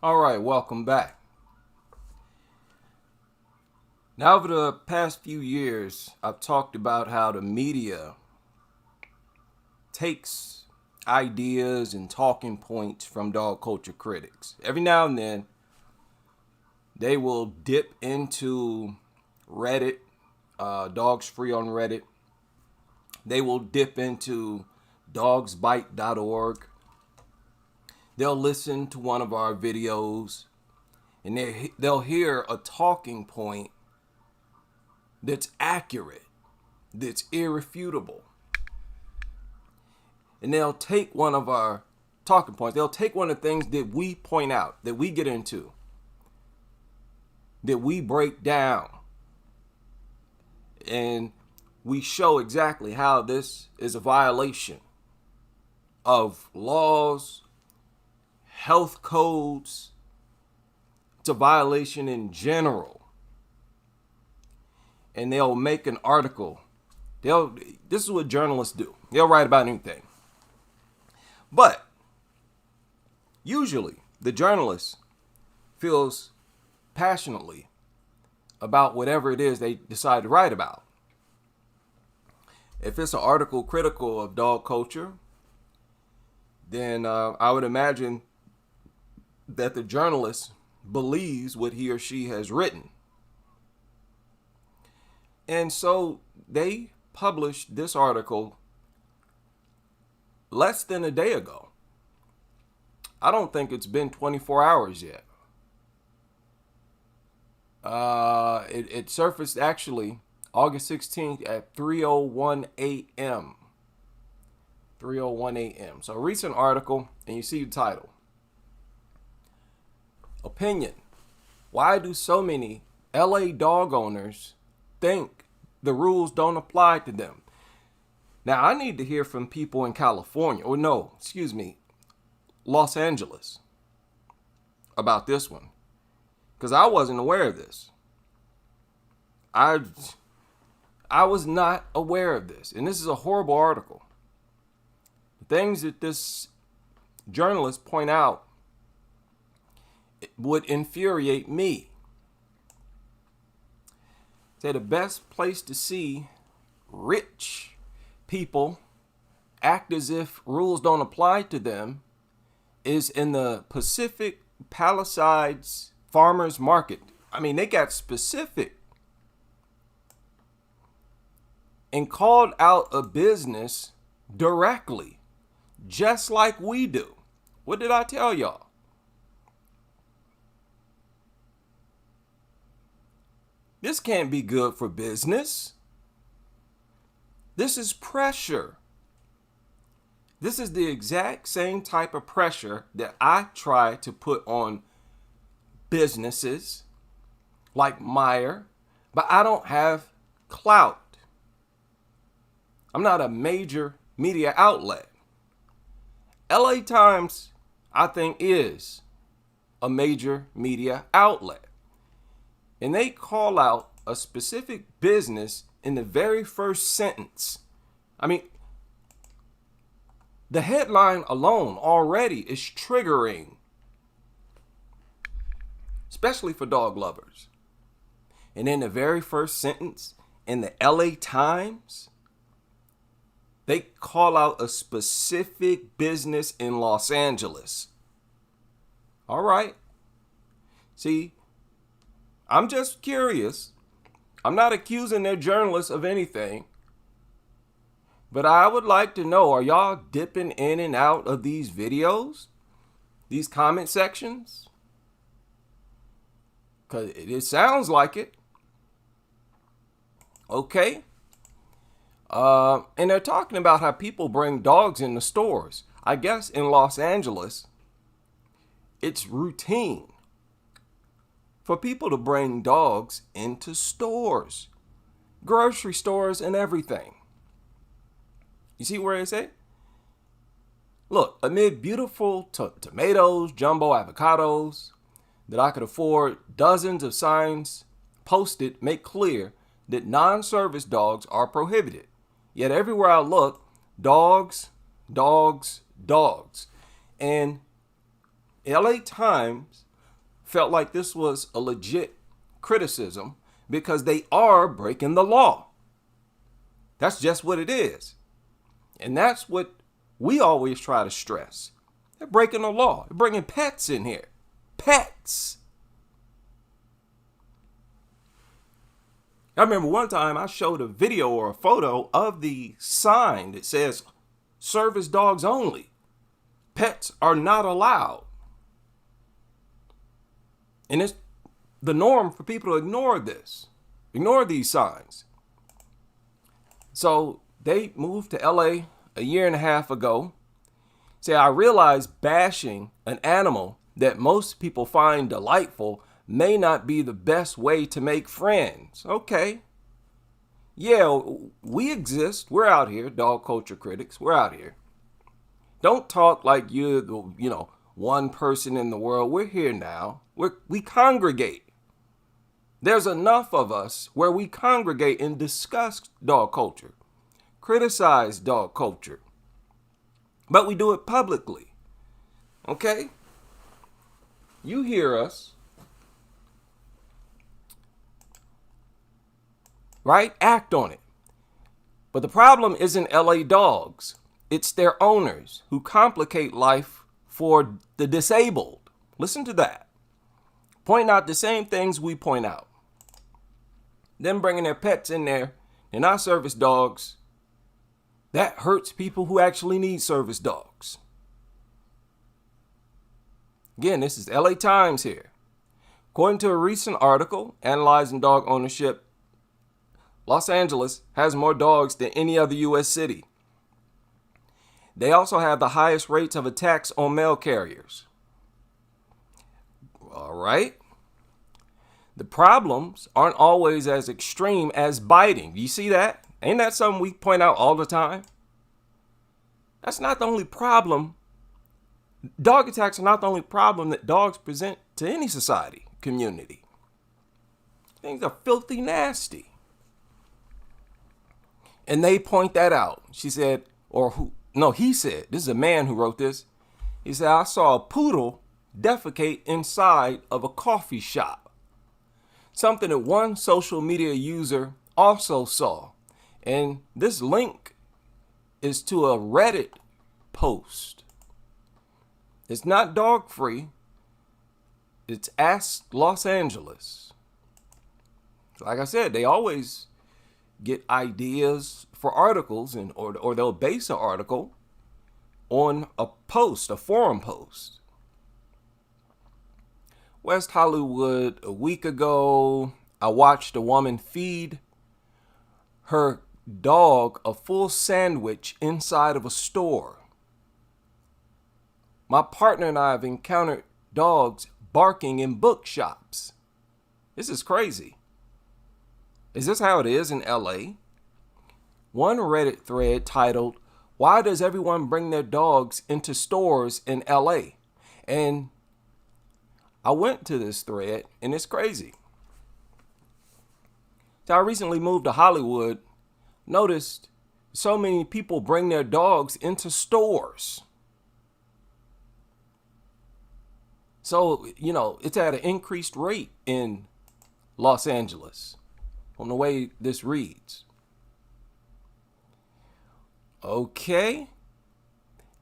All right, welcome back. Now, over the past few years, I've talked about how the media takes ideas and talking points from dog culture critics. Every now and then, they will dip into Reddit, Dogs Free on Reddit. They will dip into dogsbite.org. They'll listen to one of our videos and they'll hear a talking point that's accurate, that's irrefutable. And they'll take one of our talking points, they'll take one of the things that we point out, that we get into, that we break down, and we show exactly how this is a violation of laws, health codes. It's a violation in general. And they'll make an article. This is what journalists do. They'll write about anything. But usually the journalist feels passionately about whatever it is they decide to write about. If it's an article critical of dog culture, then I would imagine that the journalist believes what he or she has written. And so they published this article less than a day ago. I don't think it's been 24 hours yet. It surfaced actually August 16th at 3:01 a.m. 3:01 a.m. So a recent article, and you see the title. Opinion. Why do so many LA dog owners think the rules don't apply to them? Now, I need to hear from people in California, Los Angeles, about this one, because I wasn't aware of this. I was not aware of this, and this is a horrible article. The things that this journalist point out would infuriate me. Say the best place to see rich people act as if rules don't apply to them is in the Pacific Palisades Farmers Market. I mean, they got specific and called out a business directly, just like we do. What did I tell y'all? This can't be good for business. This is pressure. This is the exact same type of pressure that I try to put on businesses like Meyer, but I don't have clout. I'm not a major media outlet. LA Times, I think, is a major media outlet. And they call out a specific business in the very first sentence. I mean, the headline alone already is triggering, especially for dog lovers. And in the very first sentence in the LA Times, they call out a specific business in Los Angeles. All right. See, I'm just curious. I'm not accusing their journalists of anything. But I would like to know, are y'all dipping in and out of these videos? These comment sections? Because it sounds like it. Okay. And they're talking about how people bring dogs in the stores. I guess in Los Angeles, it's routine for people to bring dogs into stores, grocery stores, and everything. You see where it's at? Look, amid beautiful tomatoes, jumbo avocados that I could afford, dozens of signs posted make clear that non-service dogs are prohibited. Yet everywhere I look, dogs, dogs, dogs. And LA Times felt like this was a legit criticism because they are breaking the law. That's just what it is. And that's what we always try to stress. They're breaking the law. They're bringing pets in here. Pets. I remember one time I showed a video or a photo of the sign that says service dogs only. Pets are not allowed. And it's the norm for people to ignore this, ignore these signs. So they moved to LA a year and a half ago. Say, I realized bashing an animal that most people find delightful may not be the best way to make friends. Okay. Yeah, we exist. We're out here, dog culture critics. We're out here. Don't talk like you're the, one person in the world. We're here now. We congregate. There's enough of us where we congregate and discuss dog culture, criticize dog culture, but we do it publicly. Okay? You hear us. Right? Act on it. But the problem isn't LA dogs. It's their owners who complicate life for the disabled. Listen to that. Point out the same things we point out. Them bringing their pets in there. They're not service dogs. That hurts people who actually need service dogs. Again, this is LA Times here. According to a recent article analyzing dog ownership, Los Angeles has more dogs than any other U.S. city. They also have the highest rates of attacks on mail carriers. All right. The problems aren't always as extreme as biting. You see that? Ain't that something we point out all the time? That's not the only problem. Dog attacks are not the only problem that dogs present to any society, community. Things are filthy nasty. And they point that out. She said, he said, this is a man who wrote this. He said, I saw a poodle defecate inside of a coffee shop. Something that one social media user also saw. And this link is to a Reddit post. It's not dog free. It's Ask Los Angeles. Like I said, they always get ideas for articles or they'll base an article on a post, a forum post. West Hollywood, a week ago, I watched a woman feed her dog a full sandwich inside of a store. My partner and I have encountered dogs barking in bookshops. This is crazy. Is this how it is in LA? One Reddit thread titled, "Why does everyone bring their dogs into stores in LA?" And I went to this thread and it's crazy. So I recently moved to Hollywood, noticed so many people bring their dogs into stores. So, it's at an increased rate in Los Angeles from the way this reads. Okay.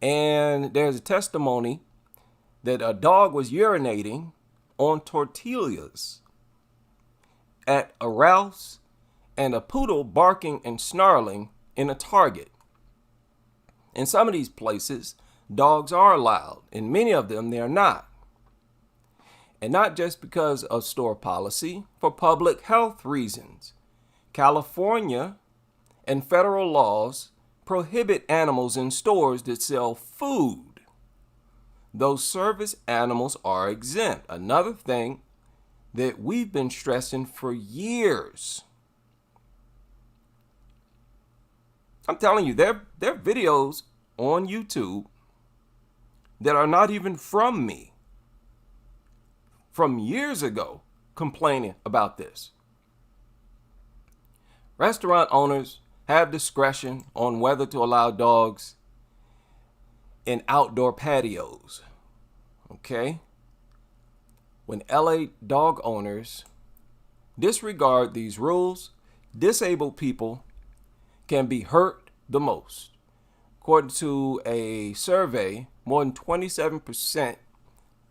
And there's a testimony that a dog was urinating on tortillas at a Ralph's and a poodle barking and snarling in a Target. In some of these places, dogs are allowed. In many of them, they are not. And not just because of store policy, for public health reasons. California and federal laws prohibit animals in stores that sell food. Those service animals are exempt. Another thing that we've been stressing for years. I'm telling you, there are videos on YouTube that are not even from me, from years ago, complaining about this. Restaurant owners have discretion on whether to allow dogs in outdoor patios. Okay? when LA dog owners disregard these rules, disabled people can be hurt the most. According to a survey, more than 27%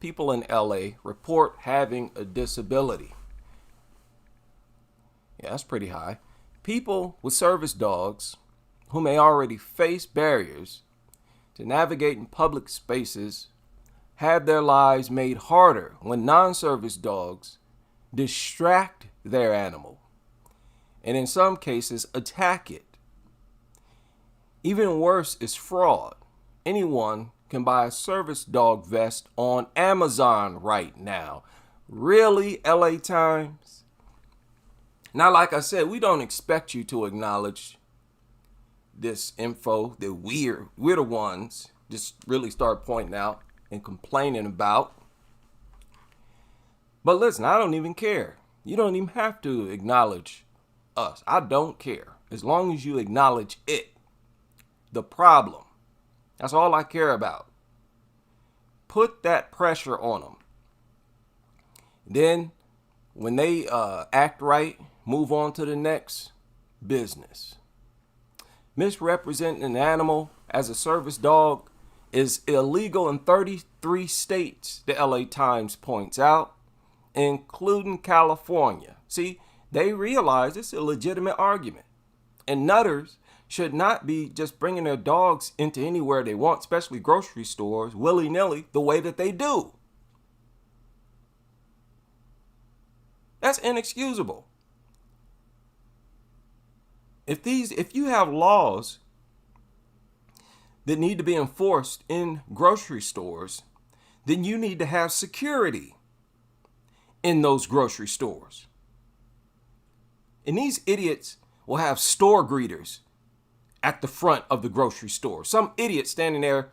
people in LA report having a disability. Yeah, that's pretty high. People with service dogs who may already face barriers to navigate in public spaces have their lives made harder when non-service dogs distract their animal and in some cases attack it. Even worse is fraud. Anyone can buy a service dog vest on Amazon right now. Really, LA Times? Now, like I said, we don't expect you to acknowledge this info that we're the ones just really start pointing out and complaining about. But listen, I don't even care. You don't even have to acknowledge us. I don't care. As long as you acknowledge it. The problem. That's all I care about. Put that pressure on them. Then, when they act right, move on to the next business. Misrepresenting an animal as a service dog is illegal in 33 states, the LA Times points out, including California. See, they realize it's a legitimate argument. And nutters should not be just bringing their dogs into anywhere they want, especially grocery stores, willy-nilly, the way that they do. That's inexcusable. If you have laws that need to be enforced in grocery stores, then you need to have security in those grocery stores. And these idiots will have store greeters at the front of the grocery store. Some idiot standing there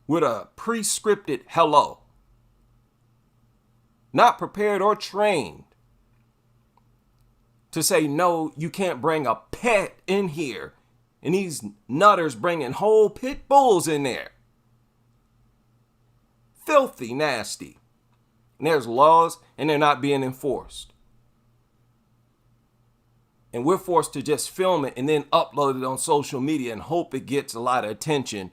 with a pre-scripted hello. Not prepared or trained to say, no, you can't bring a pet in here. And these nutters bringing whole pit bulls in there. Filthy nasty. And there's laws and they're not being enforced. And we're forced to just film it and then upload it on social media and hope it gets a lot of attention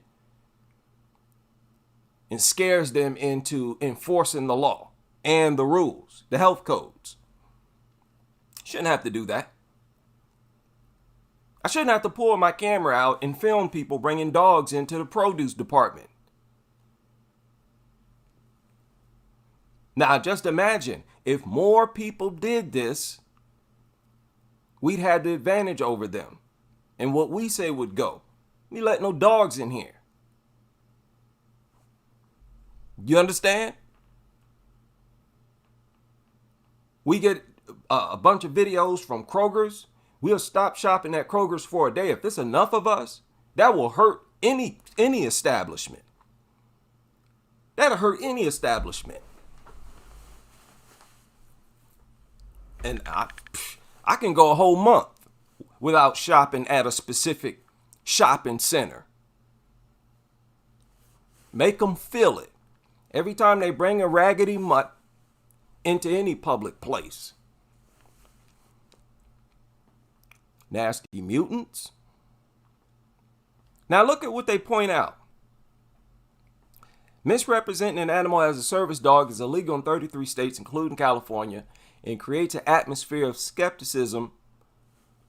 and scares them into enforcing the law and the rules, the health codes. Shouldn't have to do that. I shouldn't have to pull my camera out and film people bringing dogs into the produce department. Now, just imagine if more people did this, we'd have the advantage over them. And what we say would go. We let no dogs in here. You understand? We get a bunch of videos from Kroger's. We'll stop shopping at Kroger's for a day. If there's enough of us, that will hurt any establishment. That'll hurt any establishment. And I can go a whole month without shopping at a specific shopping center. Make them feel it. Every time they bring a raggedy mutt into any public place. Nasty mutants. Now look at what they point out. Misrepresenting an animal as a service dog is illegal in 33 states, including California, and creates an atmosphere of skepticism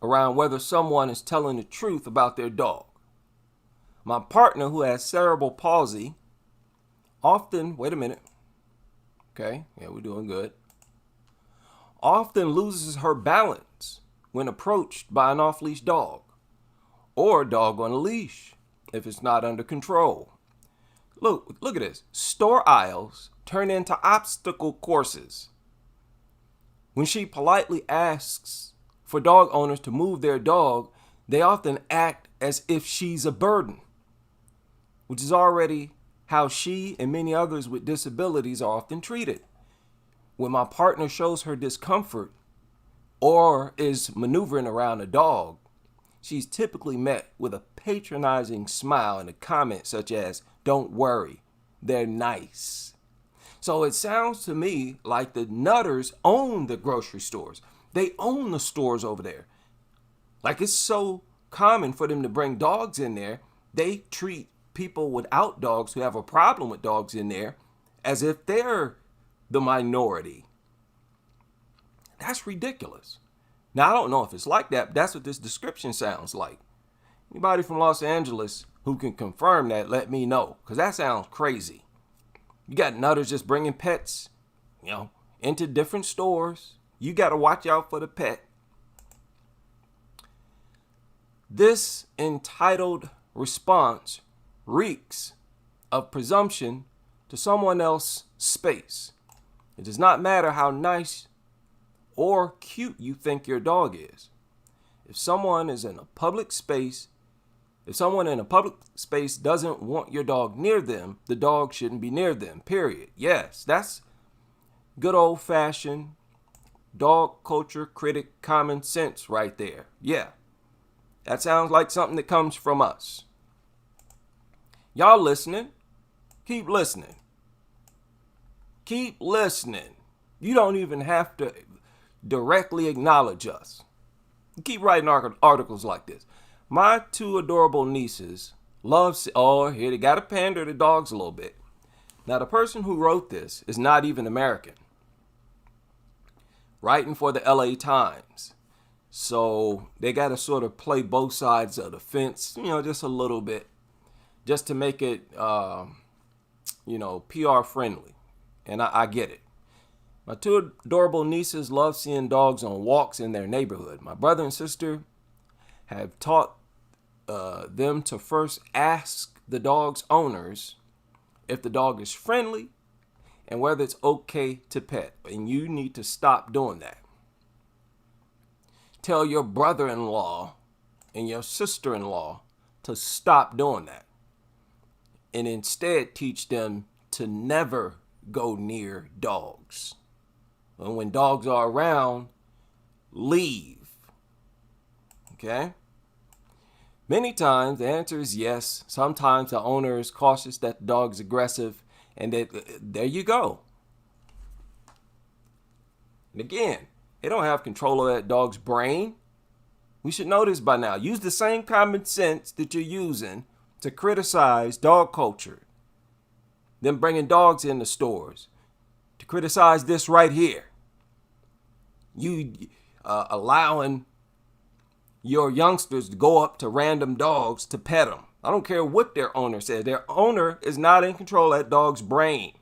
around whether someone is telling the truth about their dog. My partner, who has cerebral palsy, often, wait a minute. Okay, yeah, we're doing good. Often loses her balance when approached by an off-leash dog or a dog on a leash if it's not under control. Look at this. Store aisles turn into obstacle courses. When she politely asks for dog owners to move their dog, they often act as if she's a burden, which is already how she and many others with disabilities are often treated. When my partner shows her discomfort or is maneuvering around a dog, she's typically met with a patronizing smile and a comment such as, "Don't worry, they're nice." So it sounds to me like the nutters own the grocery stores. They own the stores over there. Like it's so common for them to bring dogs in there. They treat people without dogs who have a problem with dogs in there as if they're the minority. That's ridiculous. Now, I don't know if it's like that, but that's what this description sounds like. Anybody from Los Angeles who can confirm that, let me know, because that sounds crazy. You got nutters just bringing pets, into different stores. You got to watch out for the pet. This entitled response reeks of presumption to someone else's space. It does not matter how nice or cute you think your dog is. If someone in a public space doesn't want your dog near them, the dog shouldn't be near them, period. Yes, that's good old-fashioned dog culture critic common sense right there. Yeah, that sounds like something that comes from us. Y'all listening? Keep listening. Keep listening. You don't even have to directly acknowledge us. Keep writing articles like this. My two adorable nieces here they got to pander to dogs a little bit. Now, the person who wrote this is not even American. Writing for the LA Times. So they got to sort of play both sides of the fence, just a little bit, just to make it, PR friendly. And I get it. My two adorable nieces love seeing dogs on walks in their neighborhood. My brother and sister have taught them to first ask the dog's owners if the dog is friendly and whether it's okay to pet. And you need to stop doing that. Tell your brother-in-law and your sister-in-law to stop doing that. And instead teach them to never go near dogs. And when dogs are around, leave. Okay? Many times the answer is yes. Sometimes the owner is cautious that the dog is aggressive, and there you go. And again, they don't have control of that dog's brain. We should know this by now. Use the same common sense that you're using to criticize dog culture. Them bringing dogs in the stores. To criticize this right here. You allowing your youngsters to go up to random dogs to pet them. I don't care what their owner says. Their owner is not in control of that dog's brain.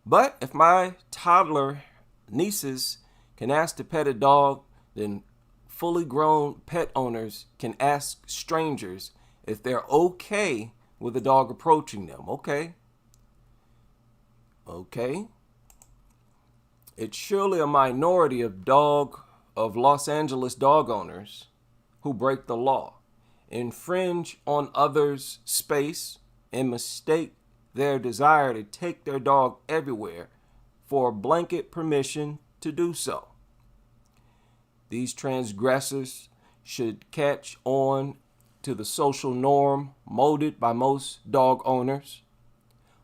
But if my toddler nieces can ask to pet a dog, then fully grown pet owners can ask strangers if they're okay with a dog approaching them. Okay. It's surely a minority of Los Angeles dog owners who break the law, infringe on others' space, and mistake their desire to take their dog everywhere for a blanket permission to do so. These transgressors should catch on to the social norm molded by most dog owners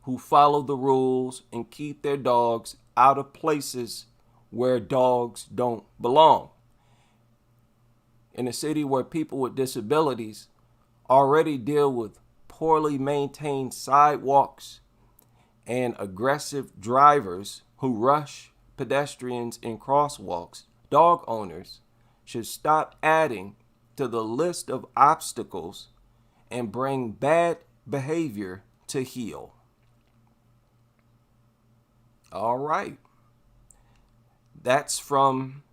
who follow the rules and keep their dogs out of places where dogs don't belong. In a city where people with disabilities already deal with poorly maintained sidewalks and aggressive drivers who rush pedestrians in crosswalks, dog owners should stop adding to the list of obstacles and bring bad behavior to heel. All right. That's from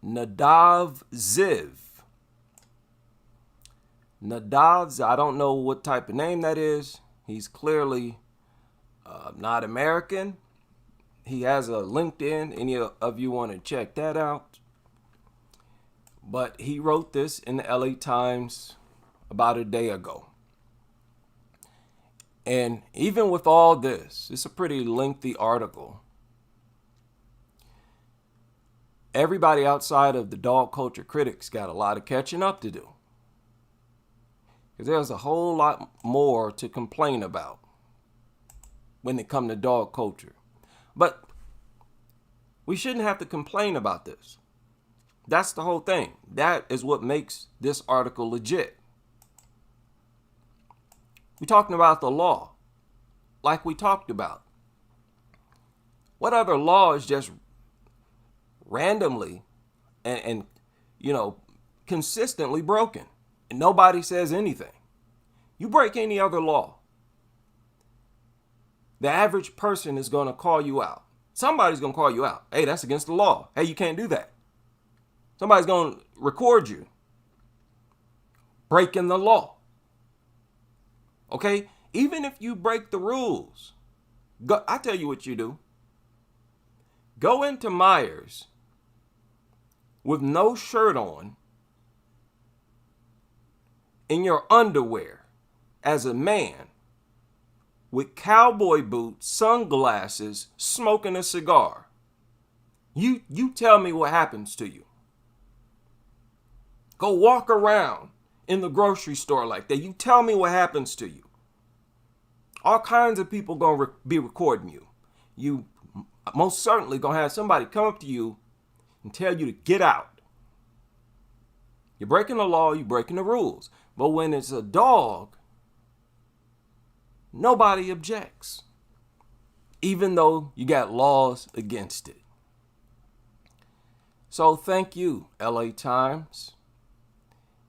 Nadav Ziv. Nadav, I don't know what type of name that is. He's clearly not American. He has a LinkedIn. Any of you want to check that out? But he wrote this in the LA Times about a day ago. And even with all this, it's a pretty lengthy article. Everybody outside of the dog culture critics got a lot of catching up to do. because there's a whole lot more to complain about when it comes to dog culture. But we shouldn't have to complain about this. That's the whole thing. That is what makes this article legit. We're talking about the law, like we talked about. What other law is just randomly and consistently broken, and nobody says anything? You break any other law, the average person is going to call you out. Somebody's going to call you out. Hey, that's against the law. Hey, you can't do that. Somebody's going to record you breaking the law. Okay? Even if you break the rules, I tell you what you do. Go into Myers with no shirt on, in your underwear, as a man, with cowboy boots, sunglasses, smoking a cigar. You tell me what happens to you. Go walk around in the grocery store like that. You tell me what happens to you. All kinds of people gonna be recording you. You most certainly gonna have somebody come up to you and tell you to get out. You're breaking the law, you're breaking the rules. But when it's a dog, nobody objects, even though you got laws against it. So thank you, LA Times,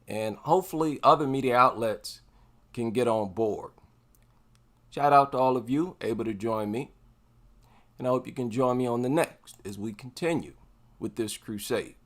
and hopefully other media outlets can get on board. Shout out to all of you able to join me, and I hope you can join me on the next as we continue with this crusade.